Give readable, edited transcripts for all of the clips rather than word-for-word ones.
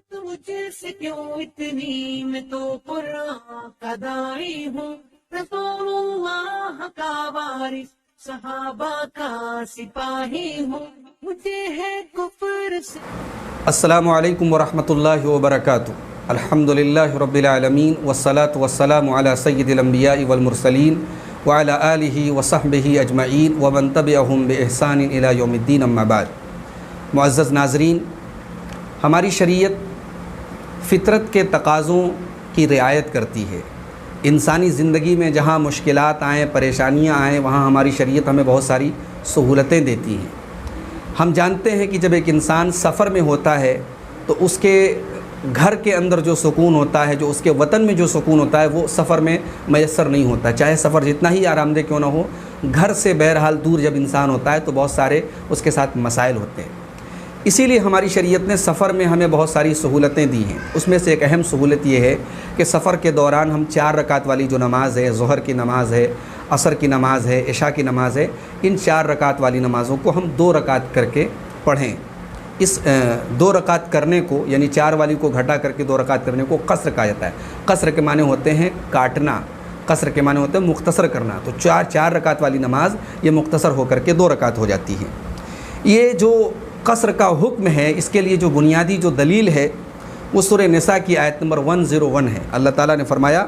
مجھے سے کیوں اتنی، میں تو قرآن کا داعی ہوں، رسول اللہ کا وارث، صحابہ کا سپاہی ہوں، مجھے ہے کفر سے۔ السلام علیکم ورحمۃ اللہ وبرکاتہ۔ الحمدللہ رب العالمین والصلاة والسلام علی سید الانبیاء والمرسلین وعلی آلہ وصحبہ اجمعین ومن تبعہم بإحسان الی یوم الدین، اما بعد۔ معزز ناظرین، ہماری شریعت فطرت کے تقاضوں کی رعایت کرتی ہے۔ انسانی زندگی میں جہاں مشکلات آئیں، پریشانیاں آئیں، وہاں ہماری شریعت ہمیں بہت ساری سہولتیں دیتی ہیں۔ ہم جانتے ہیں کہ جب ایک انسان سفر میں ہوتا ہے تو اس کے گھر کے اندر جو سکون ہوتا ہے، جو اس کے وطن میں جو سکون ہوتا ہے، وہ سفر میں میسر نہیں ہوتا، چاہے سفر جتنا ہی آرام دہ کیوں نہ ہو۔ گھر سے بہرحال دور جب انسان ہوتا ہے تو بہت سارے اس کے ساتھ مسائل ہوتے ہیں۔ اسی لیے ہماری شریعت نے سفر میں ہمیں بہت ساری سہولتیں دی ہیں۔ اس میں سے ایک اہم سہولت یہ ہے کہ سفر کے دوران ہم 4 رکعت والی جو نماز ہے، ظہر کی نماز ہے، عصر کی نماز ہے، عشاء کی نماز ہے، ان 4 رکعت والی نمازوں کو ہم 2 رکعت کر کے پڑھیں۔ اس 2 رکعت کرنے کو، یعنی 4 والی کو گھٹا کر کے 2 رکعت کرنے کو قصر کہا جاتا ہے۔ قصر کے معنی ہوتے ہیں کاٹنا، قصر کے معنی ہوتے ہیں مختصر کرنا۔ تو 4 رکعت والی نماز یہ مختصر ہو کر کے 2 رکعت ہو جاتی ہے۔ یہ جو قصر کا حکم ہے، اس کے لیے جو بنیادی جو دلیل ہے وہ سورہ نساء کی آیت نمبر 101 ہے۔ اللہ تعالیٰ نے فرمایا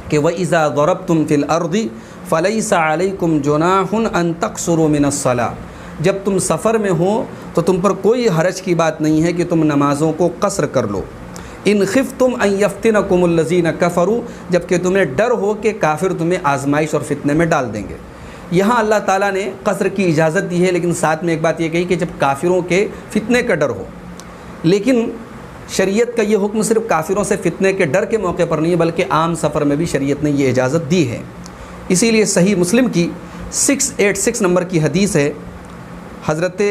کہ وَإِذَا ضَرَبْتُمْ فِي الْأَرْضِ فَلَيْسَ عَلَيْكُمْ جُنَاحٌ أَن تَقْصُرُوا مِنَ الصَّلَاةِ، جب تم سفر میں ہو تو تم پر کوئی حرج کی بات نہیں ہے کہ تم نمازوں کو قصر کر لو۔ إِنْ خِفْتُمْ أَن يَفْتِنَكُمُ الَّذِينَ كَفَرُوا، جب کہ تمہیں ڈر ہو کہ کافر تمہیں آزمائش اور فتنے میں ڈال دیں گے۔ یہاں اللہ تعالیٰ نے قصر کی اجازت دی ہے، لیکن ساتھ میں ایک بات یہ کہی کہ جب کافروں کے فتنے کا ڈر ہو۔ لیکن شریعت کا یہ حکم صرف کافروں سے فتنے کے ڈر کے موقع پر نہیں ہے، بلکہ عام سفر میں بھی شریعت نے یہ اجازت دی ہے۔ اسی لیے صحیح مسلم کی 686 نمبر کی حدیث ہے، حضرت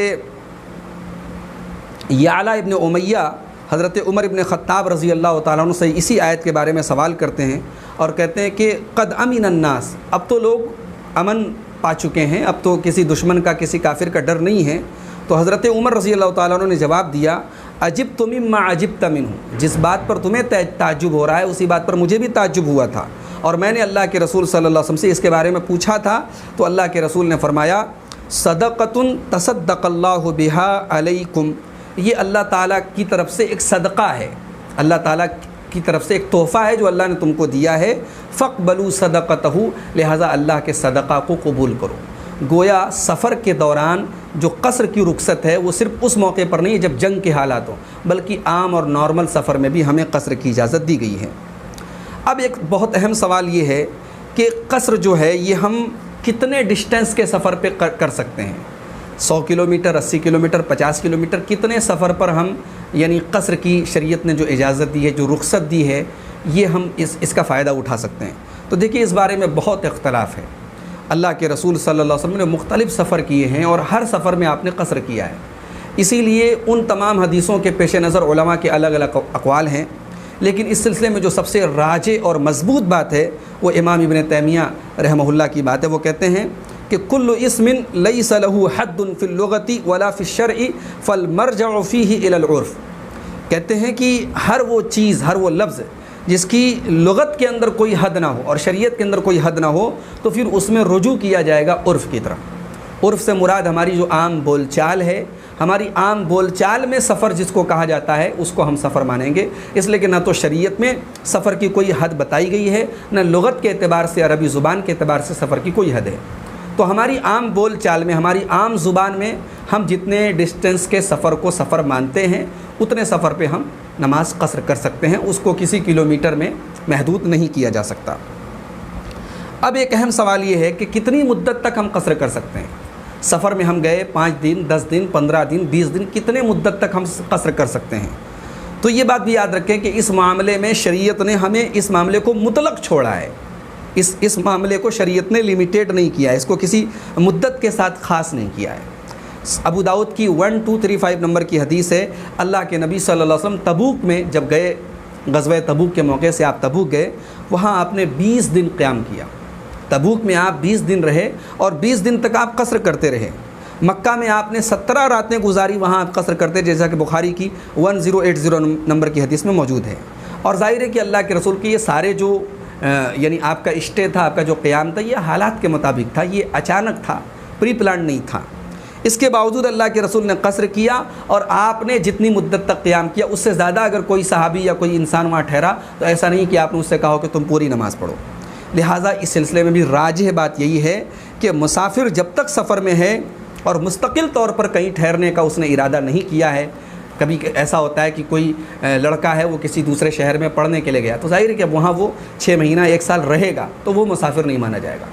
یعلا ابن امیہ حضرت عمر ابن خطاب رضی اللہ تعالیٰ عنہ سے اسی آیت کے بارے میں سوال کرتے ہیں اور کہتے ہیں کہ قد امن الناس، اب تو لوگ امن پا چکے ہیں، اب تو کسی دشمن کا، کسی کافر کا ڈر نہیں ہے۔ تو حضرت عمر رضی اللہ تعالیٰ عنہ نے جواب دیا عجبت مما عجبت منہ، جس بات پر تمہیں تعجب ہو رہا ہے اسی بات پر مجھے بھی تعجب ہوا تھا، اور میں نے اللہ کے رسول صلی اللہ علیہ وسلم سے اس کے بارے میں پوچھا تھا، تو اللہ کے رسول نے فرمایا صدقۃ تصدق اللہ بہا علیکم، یہ اللہ تعالیٰ کی طرف سے ایک صدقہ ہے، اللہ تعالیٰ کی طرف سے ایک تحفہ ہے جو اللہ نے تم کو دیا ہے، فاقبلوا صدقتہ، لہٰذا اللہ کے صدقہ کو قبول کرو۔ گویا سفر کے دوران جو قصر کی رخصت ہے وہ صرف اس موقع پر نہیں ہے جب جنگ کے حالات ہوں، بلکہ عام اور نارمل سفر میں بھی ہمیں قصر کی اجازت دی گئی ہے۔ اب ایک بہت اہم سوال یہ ہے کہ قصر جو ہے یہ ہم کتنے ڈسٹینس کے سفر پہ کر سکتے ہیں؟ 100 کلومیٹر، 80 کلومیٹر، 50 کلومیٹر، کتنے سفر پر ہم یعنی قصر کی شریعت نے جو اجازت دی ہے، جو رخصت دی ہے، یہ ہم اس کا فائدہ اٹھا سکتے ہیں؟ تو دیکھیے اس بارے میں بہت اختلاف ہے۔ اللہ کے رسول صلی اللہ علیہ وسلم نے مختلف سفر کیے ہیں اور ہر سفر میں آپ نے قصر کیا ہے۔ اسی لیے ان تمام حدیثوں کے پیش نظر علماء کے الگ الگ اقوال ہیں، لیکن اس سلسلے میں جو سب سے راجح اور مضبوط بات ہے وہ امام ابن تیمیہ رحمہ اللہ کی بات ہے۔ وہ کہتے ہیں کہ کل اسم لیس له حد فی اللغۃ ولا فی الشرع فالمرجع فیہ الی العرف، کہتے ہیں کہ ہر وہ چیز، ہر وہ لفظ جس کی لغت کے اندر کوئی حد نہ ہو اور شریعت کے اندر کوئی حد نہ ہو تو پھر اس میں رجوع کیا جائے گا عرف کی طرف۔ عرف سے مراد ہماری جو عام بول چال ہے، ہماری عام بول چال میں سفر جس کو کہا جاتا ہے اس کو ہم سفر مانیں گے، اس لیے کہ نہ تو شریعت میں سفر کی کوئی حد بتائی گئی ہے، نہ لغت کے اعتبار سے، عربی زبان کے اعتبار سے سفر کی کوئی حد ہے۔ تو ہماری عام بول چال میں، ہماری عام زبان میں ہم جتنے ڈسٹینس کے سفر کو سفر مانتے ہیں اتنے سفر پہ ہم نماز قصر کر سکتے ہیں، اس کو کسی کلومیٹر میں محدود نہیں کیا جا سکتا۔ اب ایک اہم سوال یہ ہے کہ کتنی مدت تک ہم قصر کر سکتے ہیں؟ سفر میں ہم گئے 5 دن، 10 دن، 15 دن، 20 دن، کتنے مدت تک ہم قصر کر سکتے ہیں؟ تو یہ بات بھی یاد رکھیں کہ اس معاملے میں شریعت نے ہمیں اس معاملے کو مطلق چھوڑا ہے، اس معاملے کو شریعت نے لمیٹیڈ نہیں کیا ہے، اس کو کسی مدت کے ساتھ خاص نہیں کیا ہے۔ ابو داؤد کی 1235 نمبر کی حدیث ہے، اللہ کے نبی صلی اللہ علیہ وسلم تبوک میں جب گئے، غزوہ تبوک کے موقع سے آپ تبوک گئے، وہاں آپ نے 20 دن قیام کیا، تبوک میں آپ 20 دن رہے اور 20 دن تک آپ قصر کرتے رہے۔ مکہ میں آپ نے 17 راتیں گزاری، وہاں آپ قصر کرتے، جیسا کہ بخاری کی 1080 نمبر کی حدیث میں موجود ہے۔ اور ظاہر ہے کہ اللہ کے رسول کے یہ سارے جو یعنی آپ کا اسٹے تھا، آپ کا جو قیام تھا، یہ حالات کے مطابق تھا، یہ اچانک تھا، پری پلان نہیں تھا۔ اس کے باوجود اللہ کے رسول نے قصر کیا، اور آپ نے جتنی مدت تک قیام کیا اس سے زیادہ اگر کوئی صحابی یا کوئی انسان وہاں ٹھہرا تو ایسا نہیں کہ آپ نے اس سے کہا کہ تم پوری نماز پڑھو۔ لہٰذا اس سلسلے میں بھی راجح بات یہی ہے کہ مسافر جب تک سفر میں ہے اور مستقل طور پر کہیں ٹھہرنے کا اس نے ارادہ نہیں کیا ہے، کبھی ایسا ہوتا ہے کہ کوئی لڑکا ہے وہ کسی دوسرے شہر میں پڑھنے کے لیے گیا، تو ظاہر ہے کہ وہاں وہ 6 مہینہ 1 سال رہے گا، تو وہ مسافر نہیں مانا جائے گا۔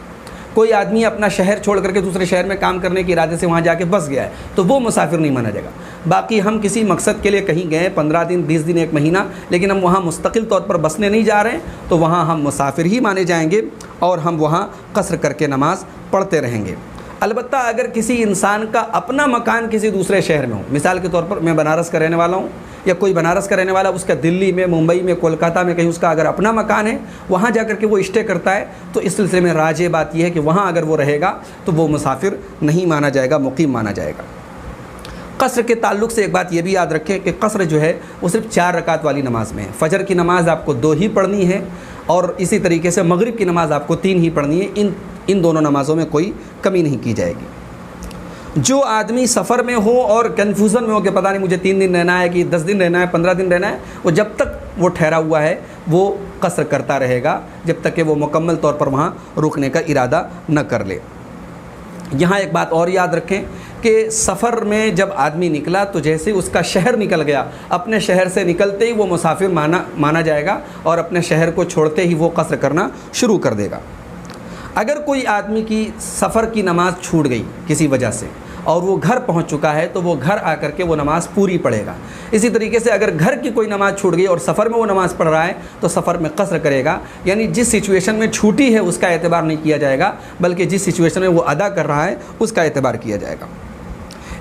کوئی آدمی اپنا شہر چھوڑ کر کے دوسرے شہر میں کام کرنے کے ارادے سے وہاں جا کے بس گیا ہے، تو وہ مسافر نہیں مانا جائے گا۔ باقی ہم کسی مقصد کے لیے کہیں گئے 15 دن 20 دن 1 مہینہ، لیکن ہم وہاں مستقل طور پر بسنے نہیں جا رہے ہیں، تو وہاں ہم مسافر ہی مانے جائیں گے اور ہم وہاں قصر کر کے نماز پڑھتے رہیں گے۔ البتہ اگر کسی انسان کا اپنا مکان کسی دوسرے شہر میں ہو، مثال کے طور پر میں بنارس کا رہنے والا ہوں، یا کوئی بنارس کا رہنے والا اس کا دلی میں، ممبئی میں، کولکاتہ میں کہیں اس کا اگر اپنا مکان ہے، وہاں جا کر کے وہ اسٹے کرتا ہے، تو اس سلسلے میں راجح بات یہ ہے کہ وہاں اگر وہ رہے گا تو وہ مسافر نہیں مانا جائے گا، مقیم مانا جائے گا۔ قصر کے تعلق سے ایک بات یہ بھی یاد رکھیں کہ قصر جو ہے وہ صرف 4 رکعت والی نماز میں ہے۔ فجر کی نماز آپ کو 2 ہی پڑھنی ہے، اور اسی طریقے سے مغرب کی نماز آپ کو 3 ہی پڑھنی ہے۔ ان دونوں نمازوں میں کوئی کمی نہیں کی جائے گی۔ جو آدمی سفر میں ہو اور کنفیوژن میں ہو کہ پتہ نہیں مجھے 3 دن رہنا ہے کہ 10 دن رہنا ہے، 15 دن رہنا ہے، وہ جب تک وہ ٹھہرا ہوا ہے وہ قصر کرتا رہے گا جب تک کہ وہ مکمل طور پر وہاں رکنے کا ارادہ نہ کر لے۔ یہاں ایک بات اور یاد رکھیں کہ سفر میں جب آدمی نکلا تو جیسے اس کا شہر نکل گیا، اپنے شہر سے نکلتے ہی وہ مسافر مانا جائے گا، اور اپنے شہر کو چھوڑتے ہی وہ قصر کرنا شروع کر دے گا۔ اگر کوئی آدمی کی سفر کی نماز چھوٹ گئی کسی وجہ سے اور وہ گھر پہنچ چکا ہے تو وہ گھر آ کر کے وہ نماز پوری پڑھے گا۔ اسی طریقے سے اگر گھر کی کوئی نماز چھوٹ گئی اور سفر میں وہ نماز پڑھ رہا ہے تو سفر میں قصر کرے گا، یعنی جس سچویشن میں چھوٹی ہے اس کا اعتبار نہیں کیا جائے گا، بلکہ جس سچویشن میں وہ ادا کر رہا ہے اس کا اعتبار کیا جائے گا۔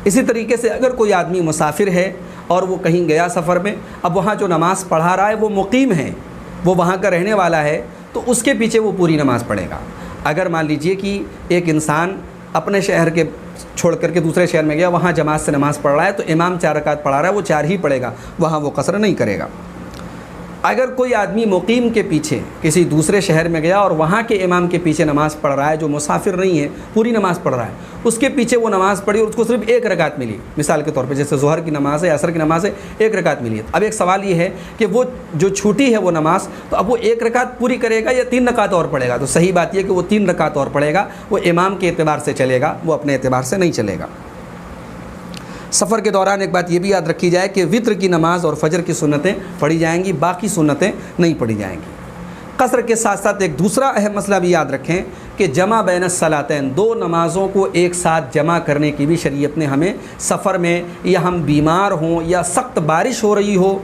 اسی طریقے سے اگر کوئی آدمی مسافر ہے اور وہ کہیں گیا سفر میں، اب وہاں جو نماز پڑھا رہا ہے وہ مقیم ہے، وہ وہاں کا رہنے والا ہے، تو اس کے پیچھے وہ پوری نماز پڑھے گا۔ اگر مان لیجئے کہ ایک انسان اپنے شہر کے چھوڑ کر کے دوسرے شہر میں گیا، وہاں جماعت سے نماز پڑھ رہا ہے، تو امام 4 رکعت پڑھا رہا ہے، وہ 4 ہی پڑھے گا، وہاں وہ قصر نہیں کرے گا۔ اگر کوئی آدمی مقیم کے پیچھے کسی دوسرے شہر میں گیا اور وہاں کے امام کے پیچھے نماز پڑھ رہا ہے، جو مسافر نہیں ہے، پوری نماز پڑھ رہا ہے، اس کے پیچھے وہ نماز پڑھی اور اس کو صرف 1 رکعت ملی، مثال کے طور پہ جیسے ظہر کی نماز ہے، عصر کی نماز ہے، 1 رکعت ملی ہے۔ اب ایک سوال یہ ہے کہ وہ جو چھوٹی ہے وہ نماز، تو اب وہ 1 رکعت پوری کرے گا یا 3 رکعت اور پڑھے گا؟ تو صحیح بات یہ کہ وہ 3 رکعت اور پڑھے گا، وہ امام کے اعتبار سے چلے گا، وہ اپنے اعتبار سے نہیں چلے گا۔ سفر کے دوران ایک بات یہ بھی یاد رکھی جائے کہ وتر کی نماز اور فجر کی سنتیں پڑھی جائیں گی، باقی سنتیں نہیں پڑھی جائیں گی۔ قصر کے ساتھ ساتھ ایک دوسرا اہم مسئلہ بھی یاد رکھیں کہ جمع بین الصلاتین، 2 نمازوں کو ایک ساتھ جمع کرنے کی بھی شریعت نے ہمیں سفر میں، یا ہم بیمار ہوں یا سخت بارش ہو رہی ہو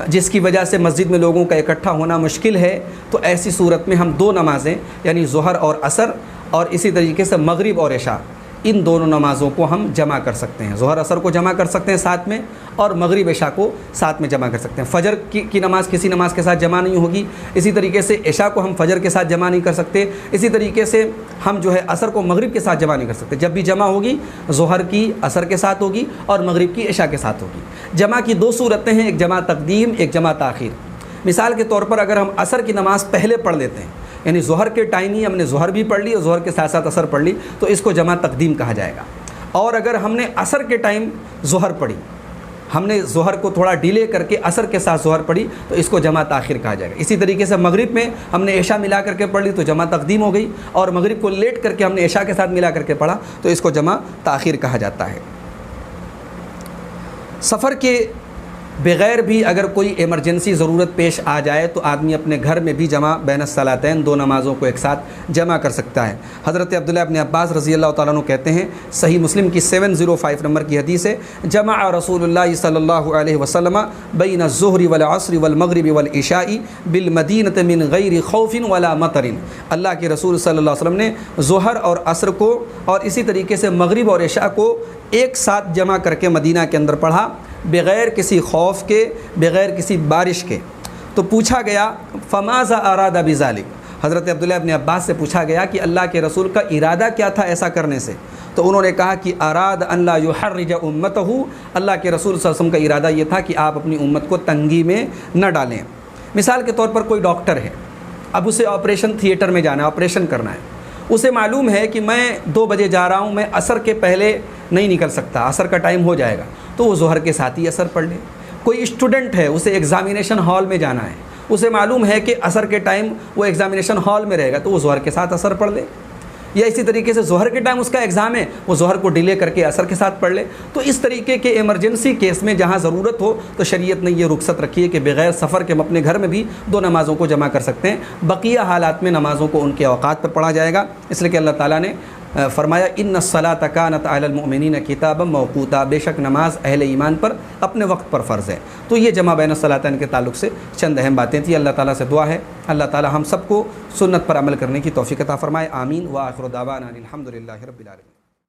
جس کی وجہ سے مسجد میں لوگوں کا اکٹھا ہونا مشکل ہے، تو ایسی صورت میں ہم 2 نمازیں یعنی ظہر اور عصر، اور اسی طریقے سے مغرب اور عشاء، ان دونوں نمازوں کو ہم جمع کر سکتے ہیں۔ ظہر عصر کو جمع کر سکتے ہیں ساتھ میں، اور مغرب عشاء کو ساتھ میں جمع کر سکتے ہیں۔ فجر کی نماز کسی نماز کے ساتھ جمع نہیں ہوگی، اسی طریقے سے عشاء کو ہم فجر کے ساتھ جمع نہیں کر سکتے، اسی طریقے سے ہم جو ہے عصر کو مغرب کے ساتھ جمع نہیں کر سکتے۔ جب بھی جمع ہوگی ظہر کی عصر کے ساتھ ہوگی اور مغرب کی عشاء کے ساتھ ہوگی۔ جمع کی 2 صورتیں ہیں، ایک جمع تقدیم، ایک جمع تاخیر۔ مثال کے طور پر اگر ہم عصر کی نماز پہلے پڑھ لیتے ہیں، یعنی ظہر کے ٹائم ہی ہم نے ظہر بھی پڑھ لی اور ظہر کے ساتھ ساتھ عصر پڑھ لی، تو اس کو جمع تقدیم کہا جائے گا۔ اور اگر ہم نے عصر کے ٹائم ظہر پڑھی، ہم نے ظہر کو تھوڑا ڈیلے کر کے عصر کے ساتھ ظہر پڑھی، تو اس کو جمع تاخیر کہا جائے گا۔ اسی طریقے سے مغرب میں ہم نے عشاء ملا کر کے پڑھ لی تو جمع تقدیم ہو گئی، اور مغرب کو لیٹ کر کے ہم نے عشاء کے ساتھ ملا کر کے پڑھا تو اس کو جمع تاخیر کہا جاتا ہے۔ سفر کے بغیر بھی اگر کوئی ایمرجنسی ضرورت پیش آ جائے تو آدمی اپنے گھر میں بھی جمع بین الصلاتین، 2 نمازوں کو ایک ساتھ جمع کر سکتا ہے۔ حضرت عبداللہ ابن عباس رضی اللہ تعالیٰ عنہ کہتے ہیں، صحیح مسلم کی 705 نمبر کی حدیث ہے، جمع رسول اللہ صلی اللہ علیہ وسلم بین الظہر والعصر والمغرب والعشاء بالمدینۃ من غیر خوف ولا مطر۔ اللہ کے رسول صلی اللہ علیہ وسلم نے ظہر اور عصر کو اور اسی طریقے سے مغرب اور عشاء کو ایک ساتھ جمع کر کے مدینہ کے اندر پڑھا، بغیر کسی خوف کے، بغیر کسی بارش کے۔ تو پوچھا گیا فماذا اراد بذلک، حضرت عبداللہ ابن عباس سے پوچھا گیا کہ اللہ کے رسول کا ارادہ کیا تھا ایسا کرنے سے؟ تو انہوں نے کہا کہ اراد ان لا یحرج امتہ، اللہ کے رسول صلی اللہ علیہ وسلم کا ارادہ یہ تھا کہ آپ اپنی امت کو تنگی میں نہ ڈالیں۔ مثال کے طور پر کوئی ڈاکٹر ہے، اب اسے آپریشن تھیٹر میں جانا ہے، آپریشن کرنا ہے، اسے معلوم ہے کہ میں 2 بجے جا رہا ہوں، میں عصر کے پہلے نہیں نکل سکتا، عصر کا ٹائم ہو جائے گا، تو وہ ظہر کے ساتھ ہی عصر پڑھ لے۔ کوئی اسٹوڈنٹ ہے، اسے ایگزامینیشن ہال میں جانا ہے، اسے معلوم ہے کہ عصر کے ٹائم وہ ایگزامینیشن ہال میں رہے گا، تو وہ ظہر کے ساتھ عصر پڑھ لے۔ یا اسی طریقے سے ظہر کے ٹائم اس کا ایگزام ہے، وہ ظہر کو ڈیلے کر کے عصر کے ساتھ پڑھ لے۔ تو اس طریقے کے ایمرجنسی کیس میں جہاں ضرورت ہو تو شریعت نے یہ رخصت رکھی ہے کہ بغیر سفر کے ہم اپنے گھر میں بھی 2 نمازوں کو جمع کر سکتے ہیں۔ بقیہ حالات میں نمازوں کو ان کے اوقات پر پڑھا جائے گا، اس لیے کہ اللہ تعالیٰ نے فرمایا ان الصلاۃ کانت علی المؤمنین کتابا موقوتا، بے شک نماز اہل ایمان پر اپنے وقت پر فرض ہے۔ تو یہ جمع بین الصلاتین کے تعلق سے چند اہم باتیں تھیں۔ اللہ تعالیٰ سے دعا ہے اللہ تعالیٰ ہم سب کو سنت پر عمل کرنے کی توفیق عطا فرمائے، آمین۔ وآخر دعوانا الحمد للہ رب العالمین۔